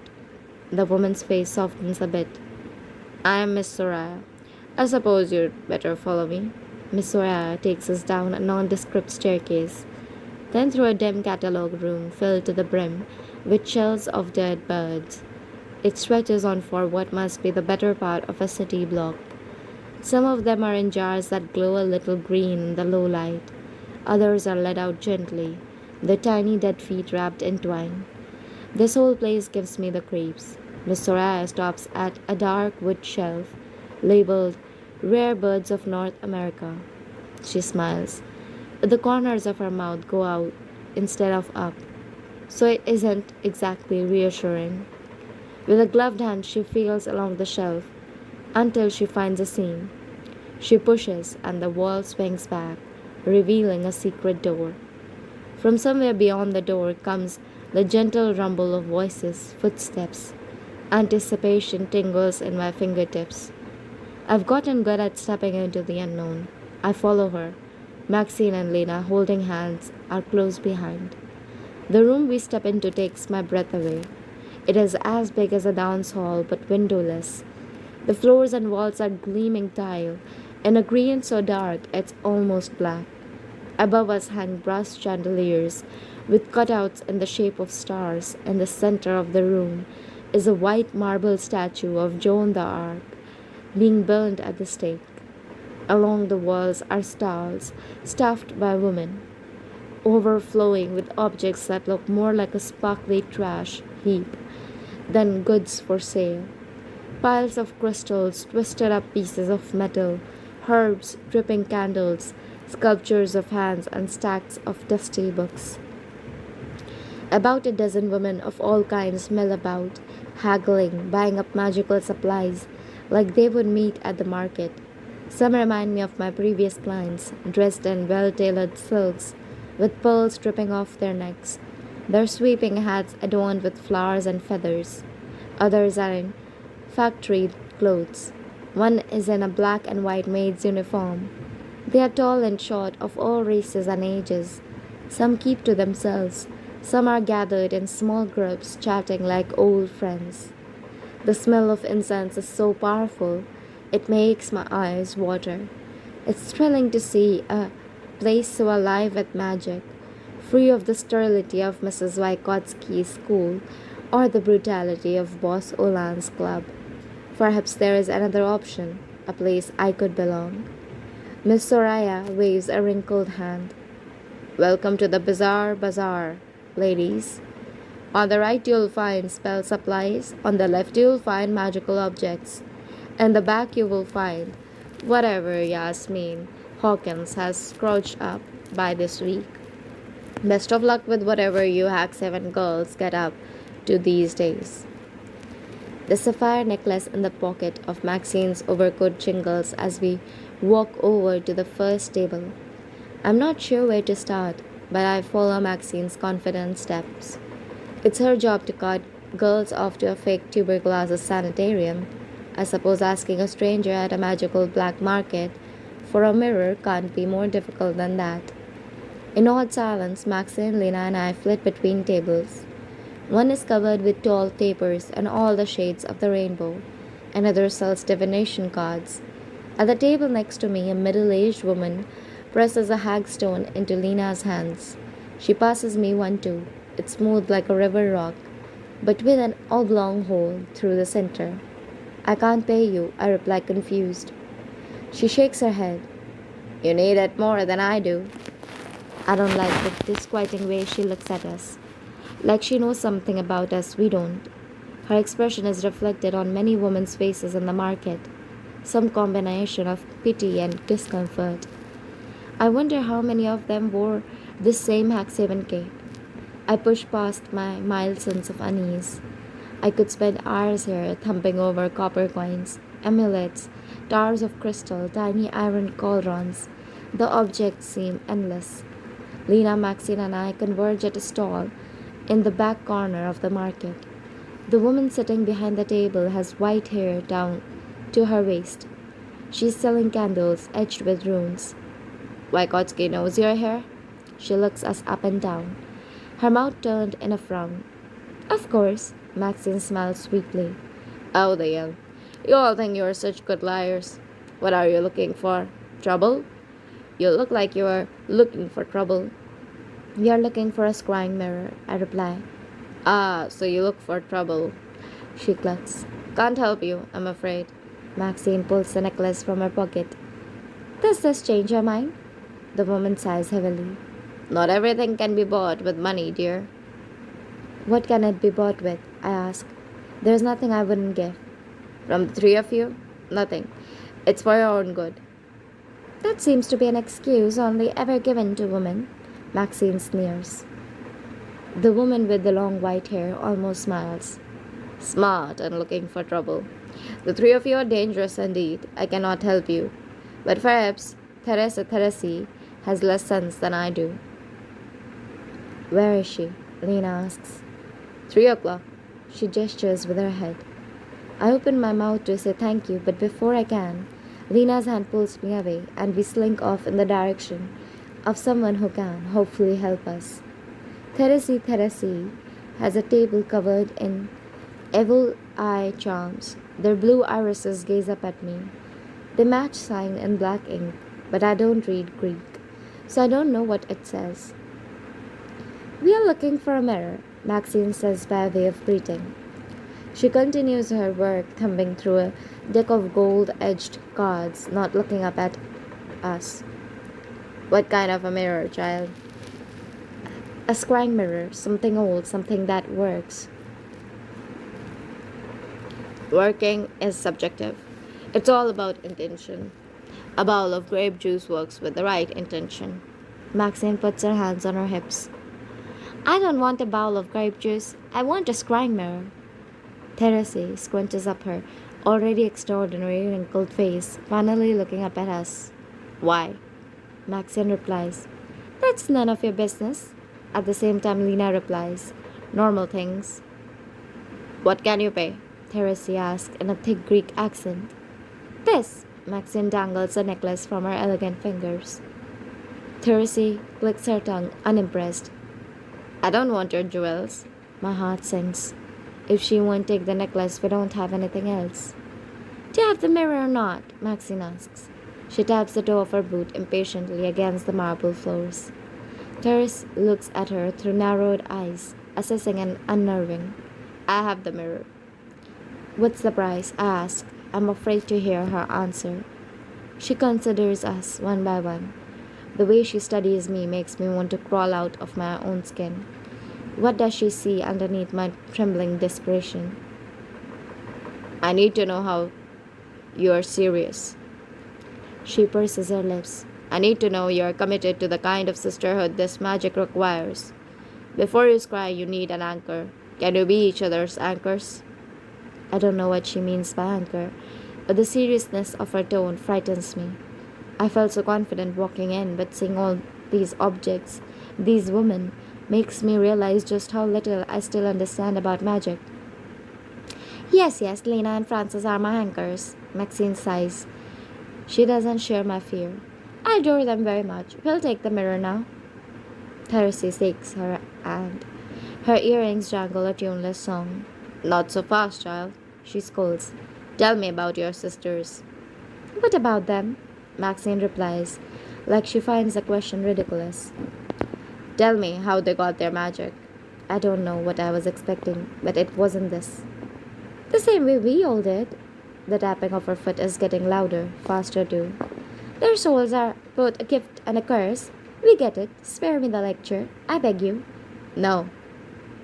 The woman's face softens a bit. I am Miss Soraya. I suppose you'd better follow me. Miss Soraya takes us down a nondescript staircase, then through a dim catalogue room filled to the brim with shells of dead birds. It stretches on for what must be the better part of a city block. Some of them are in jars that glow a little green in the low light. Others are let out gently, their tiny dead feet wrapped in twine. This whole place gives me the creeps. Miss Soraya stops at a dark wood shelf labeled Rare Birds of North America. She smiles. The corners of her mouth go out instead of up, so it isn't exactly reassuring. With a gloved hand, she feels along the shelf until she finds a seam. She pushes, and the wall swings back, revealing a secret door. From somewhere beyond the door comes the gentle rumble of voices, footsteps. Anticipation tingles in my fingertips. I've gotten good at stepping into the unknown. I follow her. Maxine and Lena, holding hands, are close behind. The room we step into takes my breath away. It is as big as a dance hall but windowless. The floors and walls are gleaming tile, in a green so dark it's almost black. Above us hang brass chandeliers with cutouts in the shape of stars. In the center of the room is a white marble statue of Joan d'Arc being burned at the stake. Along the walls are stalls stuffed by women, overflowing with objects that look more like a sparkly trash heap than goods for sale. Piles of crystals, twisted up pieces of metal, herbs, dripping candles, sculptures of hands, and stacks of dusty books. About a dozen women of all kinds mill about, haggling, buying up magical supplies like they would meet at the market. Some remind me of my previous clients, dressed in well tailored silks, with pearls dripping off their necks, their sweeping hats adorned with flowers and feathers. Others are in factory clothes. One is in a black and white maid's uniform. They are tall and short, of all races and ages. Some keep to themselves. Some are gathered in small groups, chatting like old friends. The smell of incense is so powerful, it makes my eyes water. It's thrilling to see a place so alive with magic, free of the sterility of Mrs. Wygotsky's school or the brutality of Boss Olan's club. Perhaps there is another option, a place I could belong. Miss Soraya waves a wrinkled hand. Welcome to the Bizarre Bazaar, ladies. On the right you'll find spell supplies, on the left you'll find magical objects, and the back you will find whatever Yasmin Hawkins has scrounged up by this week. Best of luck with whatever you Hack 7 girls get up to these days. The sapphire necklace in the pocket of Maxine's overcoat jingles as we walk over to the first table. I'm not sure where to start, but I follow Maxine's confident steps. It's her job to cart girls off to a fake tuberculosis sanitarium. I suppose asking a stranger at a magical black market for a mirror can't be more difficult than that. In awed silence, Maxine, Lena, and I flit between tables. One is covered with tall tapers and all the shades of the rainbow. Another sells divination cards. At the table next to me, a middle-aged woman presses a hagstone into Lena's hands. She passes me one too. It's smooth like a river rock, but with an oblong hole through the center. I can't pay you, I reply confused. She shakes her head. You need it more than I do. I don't like the disquieting way she looks at us, like she knows something about us we don't. Her expression is reflected on many women's faces in the market, some combination of pity and discomfort. I wonder how many of them wore this same Hack7 cape. I push past my mild sense of unease. I could spend hours here thumping over copper coins, amulets, Towers of crystal, tiny iron cauldrons. The objects seem endless. Lena, Maxine, and I converge at a stall in the back corner of the market. The woman sitting behind the table has white hair down to her waist. She's selling candles etched with runes. Vygotsky knows you're here. She looks us up and down, her mouth turned in a frown. Of course, Maxine smiles sweetly. Oh, they yell. You all think you're such good liars. What are you looking for? Trouble? You look like you're looking for trouble. We are looking for a scrying mirror, I reply. Ah, so you look for trouble. She clucks. Can't help you, I'm afraid. Maxine pulls the necklace from her pocket. Does this change your mind? The woman sighs heavily. Not everything can be bought with money, dear. What can it be bought with? I ask. There's nothing I wouldn't give. From the three of you? Nothing. It's for your own good. That seems to be an excuse only ever given to women, Maxine sneers. The woman with the long white hair almost smiles. Smart and looking for trouble. The three of you are dangerous indeed. I cannot help you. But perhaps Therese has less sense than I do. Where is she? Lena asks. 3 o'clock. She gestures with her head. I open my mouth to say thank you, but before I can, Lena's hand pulls me away and we slink off in the direction of someone who can, hopefully, help us. Therese has a table covered in evil eye charms. Their blue irises gaze up at me. They match sign in black ink, but I don't read Greek, so I don't know what it says. We are looking for a mirror, Maxine says by way of greeting. She continues her work, thumbing through a deck of gold-edged cards, not looking up at us. What kind of a mirror, child? A scrying mirror, something old, something that works. Working is subjective. It's all about intention. A bowl of grape juice works with the right intention. Maxine puts her hands on her hips. I don't want a bowl of grape juice. I want a scrying mirror. Therese squinches up her already extraordinary wrinkled face, finally looking up at us. Why? Maxine replies. That's none of your business. At the same time, Lena replies. Normal things. What can you pay? Therese asks in a thick Greek accent. This. Maxine dangles a necklace from her elegant fingers. Therese clicks her tongue, unimpressed. I don't want your jewels. My heart sinks. If she won't take the necklace, we don't have anything else. Do you have the mirror or not? Maxine asks. She taps the toe of her boot impatiently against the marble floors. Therese looks at her through narrowed eyes, assessing and unnerving. I have the mirror. What's the price? I ask. I'm afraid to hear her answer. She considers us one by one. The way she studies me makes me want to crawl out of my own skin. What does she see underneath my trembling desperation? I need to know how you are serious. She purses her lips. I need to know you are committed to the kind of sisterhood this magic requires. Before you scry, you need an anchor. Can you be each other's anchors? I don't know what she means by anchor, but the seriousness of her tone frightens me. I felt so confident walking in, but seeing all these objects, these women, makes me realize just how little I still understand about magic. Yes, Lena and Frances are my anchors, Maxine sighs. She doesn't share my fear. I adore them very much. We'll take the mirror now. Therese shakes her hand. Her earrings jangle a tuneless song. Not so fast, child, she scolds. Tell me about your sisters. What about them? Maxine replies, like she finds the question ridiculous. Tell me how they got their magic. I don't know what I was expecting, but it wasn't this. The same way we all did. The tapping of her foot is getting louder, faster too. Their souls are both a gift and a curse. We get it. Spare me the lecture. I beg you. No.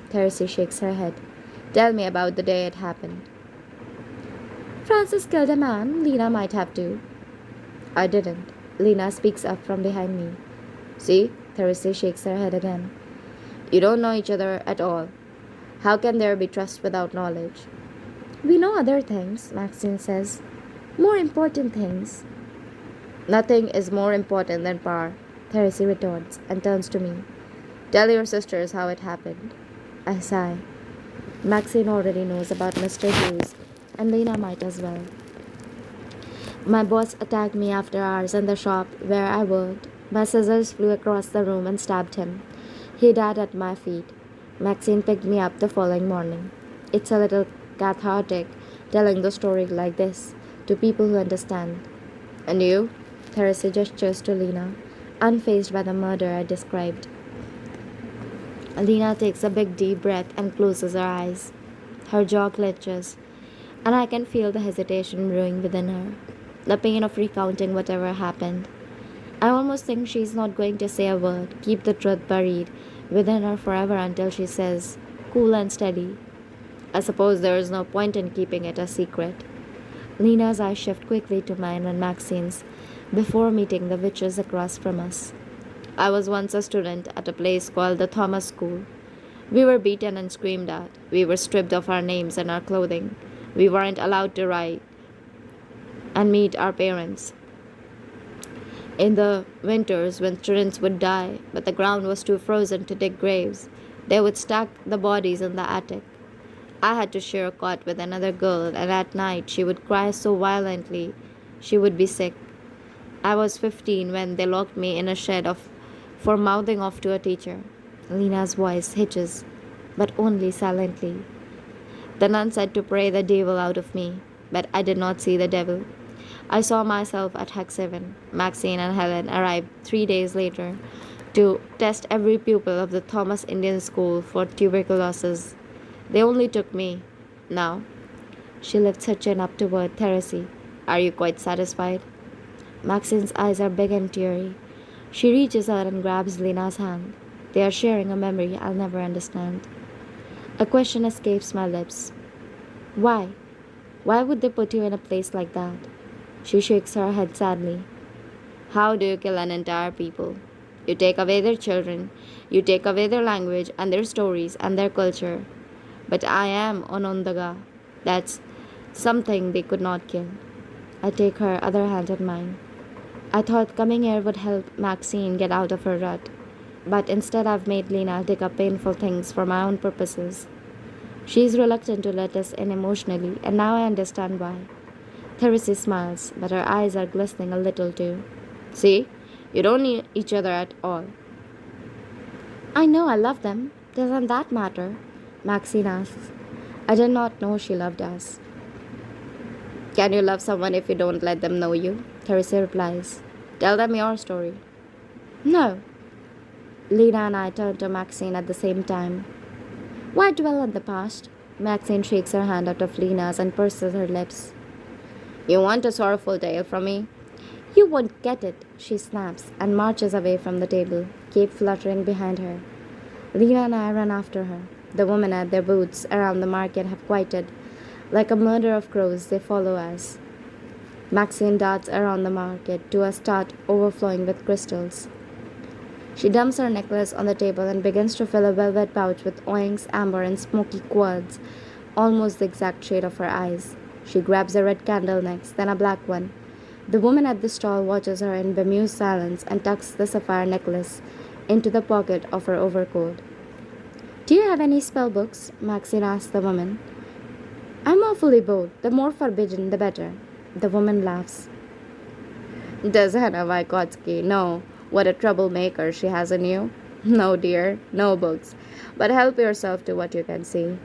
Therese shakes her head. Tell me about the day it happened. Frances killed a man. Lena might have too. I didn't. Lena speaks up from behind me. See? Therese shakes her head again. You don't know each other at all. How can there be trust without knowledge? We know other things, Maxine says. More important things. Nothing is more important than power, Therese retorts and turns to me. Tell your sisters how it happened. I sigh. Maxine already knows about Mr. Hughes, and Lena might as well. My boss attacked me after hours in the shop where I worked. My scissors flew across the room and stabbed him. He died at my feet. Maxine picked me up the following morning. It's a little cathartic telling the story like this to people who understand. And you? Therese gestures to Lena, unfazed by the murder I described. Lena takes a big deep breath and closes her eyes. Her jaw clenches, and I can feel the hesitation brewing within her, the pain of recounting whatever happened. I almost think she's not going to say a word, keep the truth buried within her forever until she says, cool and steady, I suppose there is no point in keeping it a secret. Lena's eyes shift quickly to mine and Maxine's before meeting the witches across from us. I was once a student at a place called the Thomas School. We were beaten and screamed at. We were stripped of our names and our clothing. We weren't allowed to write and meet our parents. In the winters, when students would die, but the ground was too frozen to dig graves, they would stack the bodies in the attic. I had to share a cot with another girl, and at night she would cry so violently she would be sick. I was 15 when they locked me in a shed for mouthing off to a teacher. Lena's voice hitches, but only silently. The nun said to pray the devil out of me, but I did not see the devil. I saw myself at Hack 7. Maxine and Helen arrived 3 days later to test every pupil of the Thomas Indian School for tuberculosis. They only took me. Now, she lifts her chin up toward Therese. Are you quite satisfied? Maxine's eyes are big and teary. She reaches out and grabs Lena's hand. They are sharing a memory I'll never understand. A question escapes my lips. Why? Why would they put you in a place like that? She shakes her head sadly. How do you kill an entire people? You take away their children, you take away their language and their stories and their culture. But I am Onondaga. That's something they could not kill. I take her other hand in mine. I thought coming here would help Maxine get out of her rut, but instead I've made Lena dig up painful things for my own purposes. She's reluctant to let us in emotionally, and now I understand why. Therese smiles, but her eyes are glistening a little too. See, you don't need each other at all. I know I love them. Doesn't that matter? Maxine asks. I did not know she loved us. Can you love someone if you don't let them know you? Therese replies. Tell them your story. No. Lena and I turn to Maxine at the same time. Why dwell on the past? Maxine shakes her hand out of Lena's and purses her lips. You want a sorrowful tale from me? You won't get it, she snaps and marches away from the table, cape fluttering behind her. Lena and I run after her. The women at their booths around the market have quieted. Like a murder of crows, they follow us. Maxine darts around the market to a start overflowing with crystals. She dumps her necklace on the table and begins to fill a velvet pouch with oinks, amber, and smoky quartz, almost the exact shade of her eyes. She grabs a red candle next, then a black one. The woman at the stall watches her in bemused silence and tucks the sapphire necklace into the pocket of her overcoat. Do you have any spell books? Maxine asks the woman. I'm awfully bored. The more forbidden, the better. The woman laughs. Does Hannah Vygotsky know what a troublemaker she has in you? No, dear, no books. But help yourself to what you can see.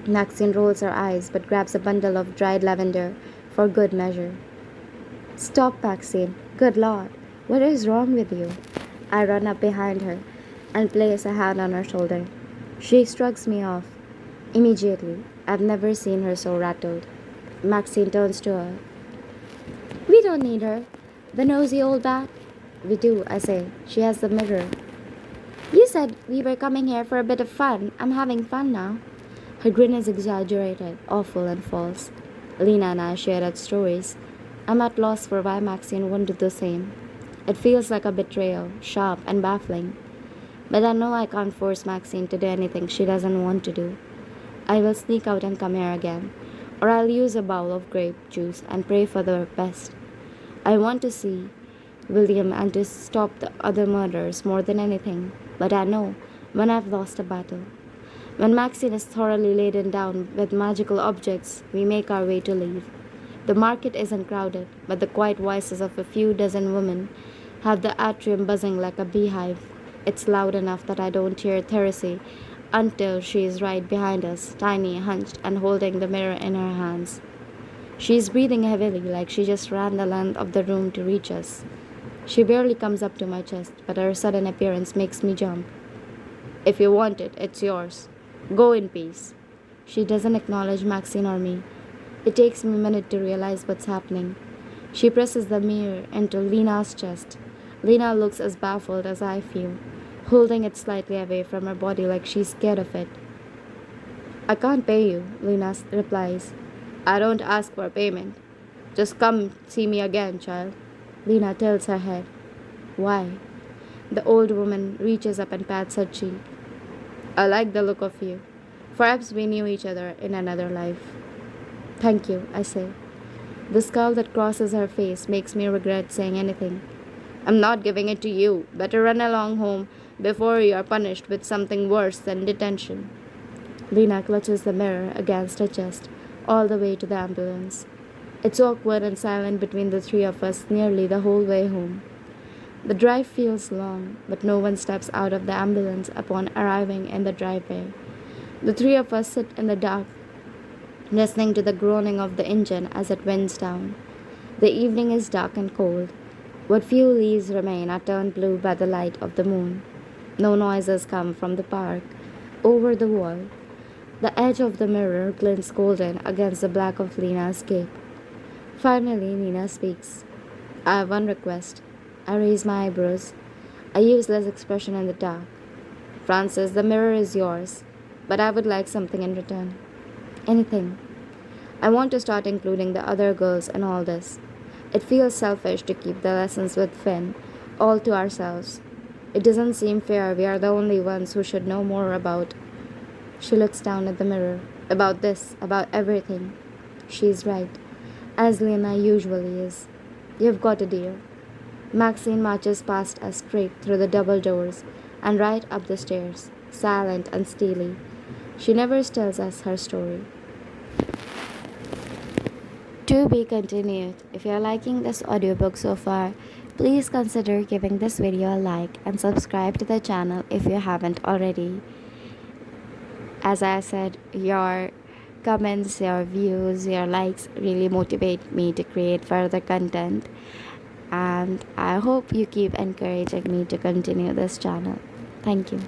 Maxine rolls her eyes but grabs a bundle of dried lavender for good measure. Stop, Maxine. Good Lord. What is wrong with you? I run up behind her and place a hand on her shoulder. She shrugs me off. Immediately, I've never seen her so rattled. Maxine turns to her. We don't need her. The nosy old bat. We do, I say. She has the mirror. You said we were coming here for a bit of fun. I'm having fun now. Her grin is exaggerated, awful, and false. Lena and I share our stories. I'm at loss for why Maxine won't do the same. It feels like a betrayal, sharp and baffling. But I know I can't force Maxine to do anything she doesn't want to do. I will sneak out and come here again, Or I'll use a bowl of grape juice and pray for the best. I want to see William and to stop the other murders more than anything, but I know when I've lost a battle. When Maxine is thoroughly laden down with magical objects, we make our way to leave. The market isn't crowded, but the quiet voices of a few dozen women have the atrium buzzing like a beehive. It's loud enough that I don't hear Therese until she is right behind us, tiny, hunched, and holding the mirror in her hands. She is breathing heavily, like she just ran the length of the room to reach us. She barely comes up to my chest, but her sudden appearance makes me jump. If you want it, it's yours. Go in peace. She doesn't acknowledge Maxine or me. It takes me a minute to realize what's happening. She presses the mirror into Lena's chest. Lena looks as baffled as I feel, holding it slightly away from her body like she's scared of it. I can't pay you, Lena replies. I don't ask for payment. Just come see me again, child. Lena tilts her head. Why? The old woman reaches up and pats her cheek. I like the look of you. Perhaps we knew each other in another life. Thank you, I say. The scowl that crosses her face makes me regret saying anything. I'm not giving it to you. Better run along home before you are punished with something worse than detention. Lena clutches the mirror against her chest, all the way to the ambulance. It's awkward and silent between the three of us nearly the whole way home. The drive feels long, but no one steps out of the ambulance upon arriving in the driveway. The three of us sit in the dark, listening to the groaning of the engine as it winds down. The evening is dark and cold. What few leaves remain are turned blue by the light of the moon. No noises come from the park. Over the wall, the edge of the mirror glints golden against the black of Lena's cape. Finally, Nina speaks. I have one request. I raise my eyebrows. A useless expression in the dark. Francis, the mirror is yours, but I would like something in return. Anything. I want to start including the other girls in all this. It feels selfish to keep the lessons with Finn all to ourselves. It doesn't seem fair we are the only ones who should know more about. She looks down at the mirror. About this, about everything. She's right, as Lena usually is. You've got a dear. Maxine marches past us straight through the double doors and right up the stairs, silent and steely. She never tells us her story. To be continued. If you're liking this audiobook so far, please consider giving this video a like and subscribe to the channel if you haven't already. As I said, your comments, your views, your likes really motivate me to create further content, and I hope you keep encouraging me to continue this channel. Thank you.